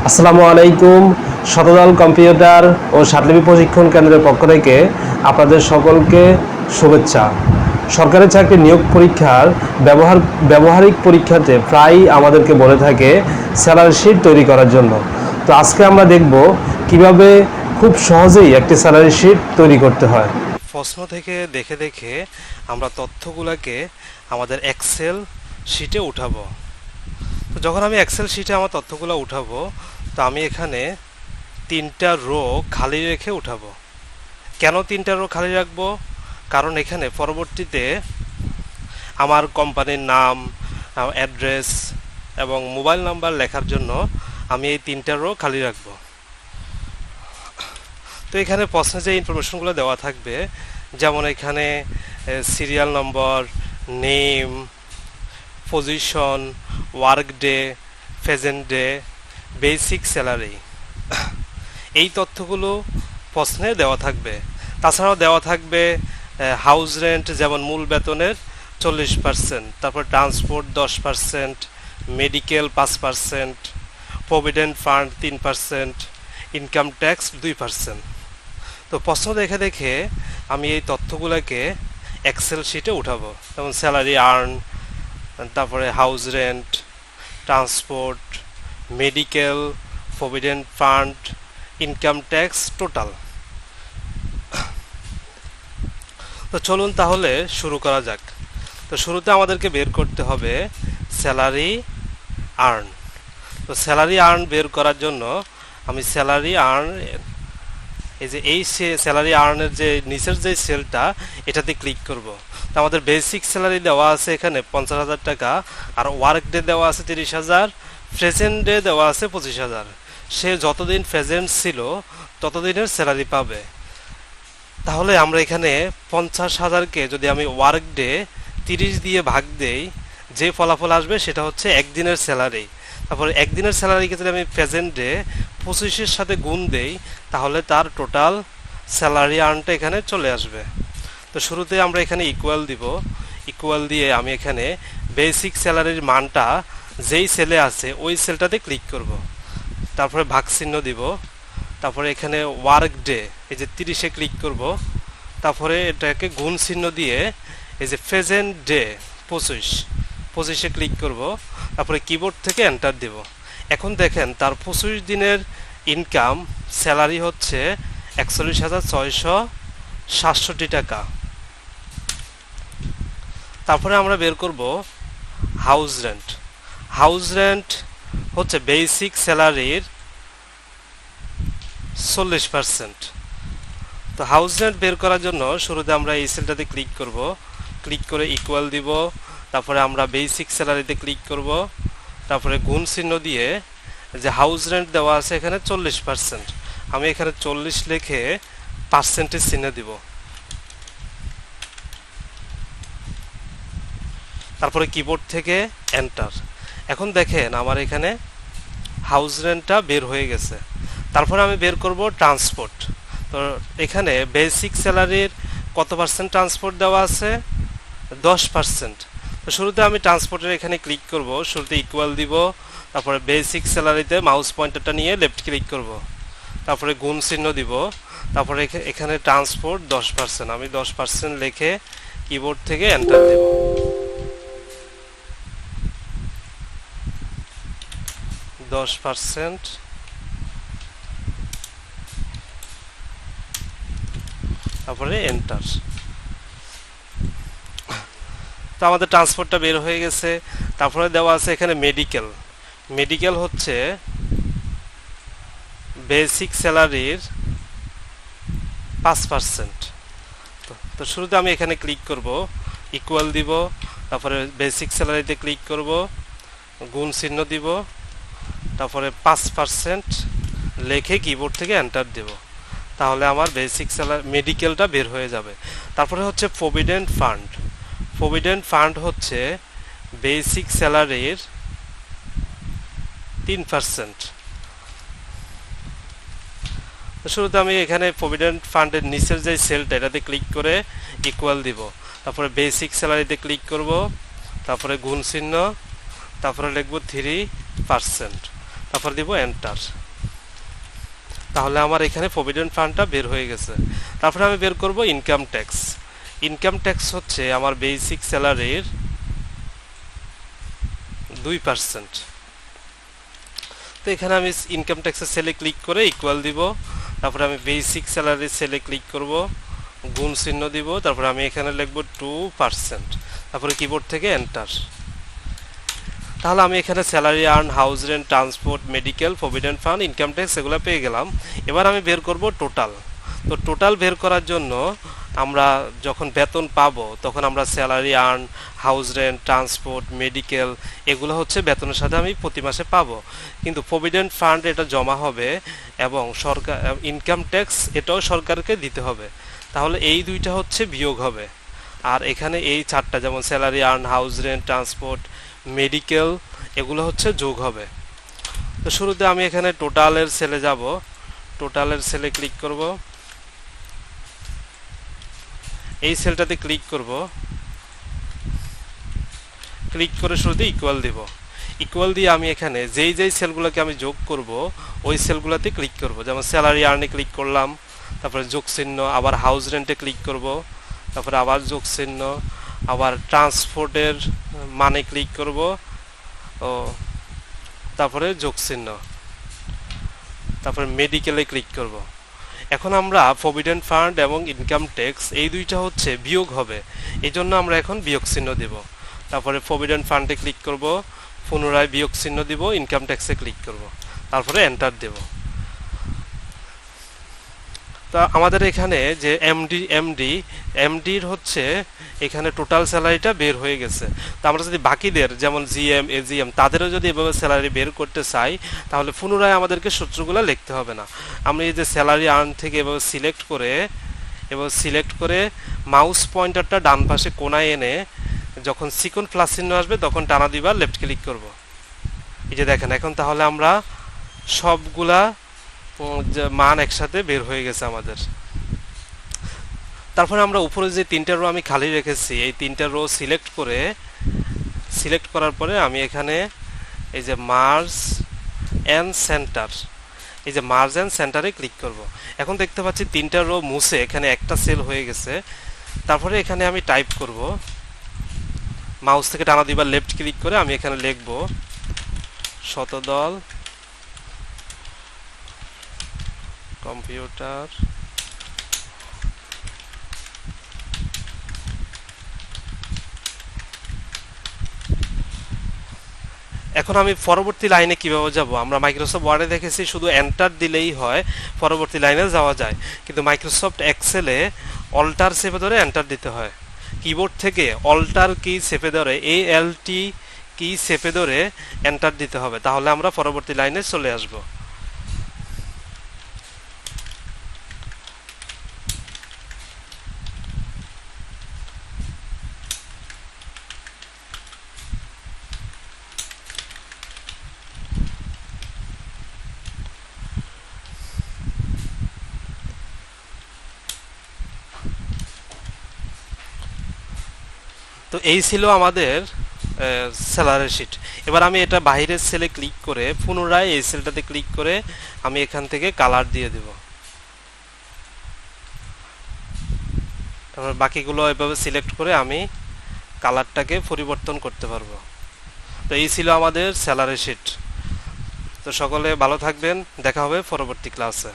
আসসালামু আলাইকুম। শতদল কম্পিউটার ও সাতলিপি প্রশিক্ষণ কেন্দ্রের পক্ষ থেকে আপনাদের সকলকে শুভেচ্ছা। সরকারি চাকরি নিয়োগ পরীক্ষার ব্যবহারিক পরীক্ষাতে প্রায়ই আমাদেরকে বলে থাকে স্যালারি শিট তৈরি করার জন্য। তো আজকে আমরা দেখব কিভাবে খুব সহজেই একটি স্যালারি শিট তৈরি করতে হয়। প্রশ্ন থেকে দেখে দেখে আমরা তথ্যগুলোকে আমাদের এক্সেল শিটে উঠাবো। তো যখন আমি এক্সেল শিটে আমার তথ্যগুলো উঠাবো, তো আমি এখানে 3টা রো খালি রেখে উঠাবো। কেন 3টা রো খালি রাখবো? কারণ এখানে পরবর্তীতে আমার কোম্পানির নাম, অ্যাড্রেস এবং মোবাইল নাম্বার লেখার জন্য আমি এই 3টা রো খালি রাখবো। তো এখানে প্রশ্নে যে ইনফরমেশনগুলো দেওয়া থাকবে, যেমন এখানে serial number, name, position, work day, present day, basic salary, এই তথ্যগুলো প্রশ্নে দেওয়া থাকবে। তাছাড়াও দেওয়া থাকবে হাউস রেন্ট, যেমন মূল বেতনের 40%, তারপর transport 10%, medical 5%, provident fund 3%, income tax 2%। তো প্রশ্ন দেখে দেখে আমি এই তথ্যগুলোকে এক্সেল শিটে উঠাবো, যেমন স্যালারি আর্ন, তারপরে house rent, transport, medical, provident fund, income tax, total. তো চলুন তাহলে শুরু করা যাক। তো শুরুতে আমাদেরকে বের করতে হবে স্যালারি আর্ন। তো স্যালারি আর্ন বের করার জন্য আমি স্যালারি আর্ন, এই স্যালারি আর্নের যে নিচের যে সেলটা, এটাতে ক্লিক করব। তো আমাদের বেসিক স্যালারি দেওয়া আছে এখানে 50,000 টাকা, আর ওয়ার্ক ডে দেওয়া আছে 30,000, প্রেজেন্ট ডে দেওয়া আছে 25,000। সে যতদিন প্রেজেন্ট ছিল ততদিনের স্যালারি পাবে। তাহলে আমরা এখানে 50,000কে যদি আমি ওয়ার্ক ডে 30 দিয়ে ভাগ দেই, যে ফলাফল আসবে সেটা হচ্ছে একদিনের স্যালারি। তারপরে একদিনের স্যালারিকে যদি আমি প্রেজেন্ট ডে 25-এর সাথে গুণ দেই, তাহলে তার টোটাল স্যালারি আর্নটা এখানে চলে আসবে। তো শুরুতে আমরা এখানে ইকুয়াল দিব। ইকুয়াল দিয়ে আমি এখানে বেসিক স্যালারির মানটা যেই সেলে আছে ওই সেলটাতে ক্লিক করব। তারপরে ভাগ চিহ্ন দিব। তারপরে এখানে ওয়ার্ক ডে, এই যে 30-এ ক্লিক করব। তারপরে এটাকে গুণ চিহ্ন দিয়ে এই যে প্রেজেন্ট ডে 25-এ ক্লিক করব। তারপরে কিবোর্ড থেকে এন্টার দেব। এখন দেখেন তার 25 দিনের ইনকাম স্যালারি হচ্ছে 41,667 টাকা। তারপরে আমরা বের করব হাউস রেন্ট। হাউস রেন্ট হচ্ছে বেসিক স্যালারির 40%। তো হাউস রেন্ট বের করার জন্য শুরুতে আমরা এই সেলটাতে ক্লিক করব। ক্লিক করে ইকুয়াল দিব। তারপরে আমরা বেসিক স্যালারিতে ক্লিক করব। তারপরে গুণ চিহ্ন দিয়ে যে হাউস রেন্ট দেওয়া আছে এখানে 40%, আমি এখানে 40 লিখে পার্সেন্টেজ চিহ্ন দিব। তারপরে কিবোর্ড থেকে এন্টার। এখন দেখেন আমার এখানে হাউস রেন্টটা বের হয়ে গেছে। তারপরে আমি বের করব ট্রান্সপোর্ট। তো এখানে বেসিক স্যালারির কত পার্সেন্ট ট্রান্সপোর্ট দেওয়া আছে? 10%। তো শুরুতে আমি ট্রান্সপোর্টের এখানে ক্লিক করব। শুরুতে ইকুয়াল দিব। তারপরে বেসিক স্যালারিতে মাউস পয়েন্টারটা নিয়ে লেফট ক্লিক করব। তারপরে গুণ চিহ্ন দিব। তারপরে এখানে ট্রান্সপোর্ট 10%, আমি 10% লিখে কিবোর্ড থেকে এন্টার দেব। তারপরে এন্টার। তো আমাদের ট্রান্সপোর্টটা বের হয়ে গেছে। তারপরে দেওয়া আছে এখানে মেডিকেল। মেডিকেল হচ্ছে বেসিক স্যালারির 5%। তো শুরুতে আমি এখানে ক্লিক করব, ইকুয়াল দিব। তারপরে বেসিক স্যালারিতে ক্লিক করব, গুণ চিহ্ন দিব। তারপরে 5% লিখে কিবোর্ড থেকে এন্টার দেব। তাহলে আমার বেসিক স্যালারি মেডিকেলটা বের হয়ে যাবে। তারপরে হচ্ছে প্রভিডেন্ট ফান্ড। প্রভিডেন্ট ফান্ড হচ্ছে বেসিক স্যালারির 3%। শুরুতে আমি এখানে প্রভিডেন্ট ফান্ডের নিচের যে সেলটা, এটাতে ক্লিক করে ইকুয়াল দিব। তারপরে বেসিক স্যালারিতে ক্লিক করব। তারপরে গুণ চিহ্ন। তারপরে লিখব 3%। তারপর দিব এন্টার। তাহলে আমার এখানে প্রভিডেন্ট ফান্ডটা বের হয়ে গেছে। তারপরে আমি বের করব ইনকাম ট্যাক্স। ইনকাম ট্যাক্স হচ্ছে আমার বেসিক স্যালারির 2%। তো এখানে আমি ইনকাম ট্যাক্সের সেলে ক্লিক করে ইকুয়াল দিব। তারপরে আমি বেসিক স্যালারির সেলে ক্লিক করব, গুণ চিহ্ন দিব, তারপরে আমি এখানে লিখব 2%, তারপরে কিবোর্ড থেকে এন্টার। তাহলে আমি এখানে salary earn, house rent, transport, medical, provident fund, income tax এগুলো পেয়ে গেলাম। এবার আমি বের করব টোটাল। তো টোটাল বের করার জন্য আমরা যখন বেতন পাবো তখন আমরা salary earn, house rent, transport, medical এগুলো হচ্ছে বেতনের সাথে আমি প্রতি মাসে পাবো। কিন্তু প্রভিডেন্ট ফান্ড এটা জমা হবে এবং সরকার ইনকাম ট্যাক্স এটাও সরকারকে দিতে হবে। তাহলে এই দুইটা হচ্ছে বিয়োগ হবে। আর এখানে এই চারটা যেমন salary earn, house rent, transport, medical এগুলো হচ্ছে যোগ হবে। তো শুরুতে আমি এখানে টোটালের সেলে যাব, টোটালের সেলে ক্লিক করব, এই সেলটাতে ক্লিক করব, ক্লিক করে শুরুতে ইকুয়াল দিব। ইকুয়াল দিয়ে আমি এখানে যেই যেই সেলগুলোকে আমি যোগ করব ওই সেলগুলোতে ক্লিক করব। যেমন স্যালারি আর্নে ক্লিক করলাম, তারপরে যোগ চিহ্ন, আবার হাউস রেন্টে ক্লিক করব, তারপরে আবার যোগ চিহ্ন, আবার ট্রান্সপোর্টের মানে ক্লিক করব, ও তারপরে যোগ চিহ্ন, তারপরে মেডিকেলে ক্লিক করব। এখন আমরা প্রভিডেন্ট ফান্ড এবং ইনকাম ট্যাক্স এই দুইটা হচ্ছে বিয়োগ হবে, এই জন্য আমরা এখন বিয়োগ চিহ্ন দেব। তারপরে প্রভিডেন্ট ফান্ডে ক্লিক করব, পুনরায় বিয়োগ চিহ্ন দিব, ইনকাম ট্যাক্সে ক্লিক করব, তারপরে এন্টার দেব। তা আমাদের এখানে যে এমডির হচ্ছে এখানে টোটাল স্যালারিটা বের হয়ে গেছে। তো আমরা যদি বাকিদের যেমন জিএম, এজিএম তাদেরও যদি এভাবে স্যালারি বের করতে চাই তাহলে পুনরায় আমাদেরকে সূত্রগুলো লিখতে হবে না। আমরা এই যে স্যালারি আর্ন থেকে এভাবে সিলেক্ট করে মাউস পয়েন্টারটা ডান পাশে কোনায় এনে যখন সিকন প্লাস চিহ্ন আসবে তখন টানা দিবার লেফট ক্লিক করব। এই যে দেখেন এখন তাহলে আমরা সবগুলা মান একসাথে বের হয়ে গেছে আমাদের। তারপরে আমরা উপরে যে তিনটা রো আমি খালি রেখেছি এই তিনটা রো সিলেক্ট করার পরে আমি এখানে এই যে মার্জ অ্যান্ড সেন্টারে ক্লিক করব। এখন দেখতে পাচ্ছি তিনটা রো মুছে এখানে একটা সেল হয়ে গেছে। তারপরে এখানে আমি টাইপ করব, মাউস থেকে টানা দিবার লেফট ক্লিক করে আমি এখানে লিখব শতদল কম্পিউটার এখন আমি পরবর্তী লাইনে কিভাবে যাব? আমরা মাইক্রোসফট ওয়ার্ডে দেখেছি শুধু এন্টার দিলেই হয়, পরবর্তী লাইনে যাওয়া যায়। কিন্তু মাইক্রোসফট এক্সেলে অল্টার চেপে ধরে এন্টার দিতে হয়। কিবোর্ড থেকে অল্টার কি চেপে ধরে ALT কি চেপে ধরে এন্টার দিতে হবে, তাহলে আমরা পরবর্তী লাইনে চলে আসব। তো এই ছিল আমাদের স্যালারি শিট। এবার আমি এটা বাইরের সেলে ক্লিক করে পুনরায় এই সেলটাতে ক্লিক করে আমি এখান থেকে কালার দিয়ে দেব। তারপর বাকিগুলো এভাবে সিলেক্ট করে আমি কালারটাকে পরিবর্তন করতে পারবো। তো এই ছিল আমাদের স্যালারি শিট। তো সকলে ভালো থাকবেন, দেখা হবে পরবর্তী ক্লাসে।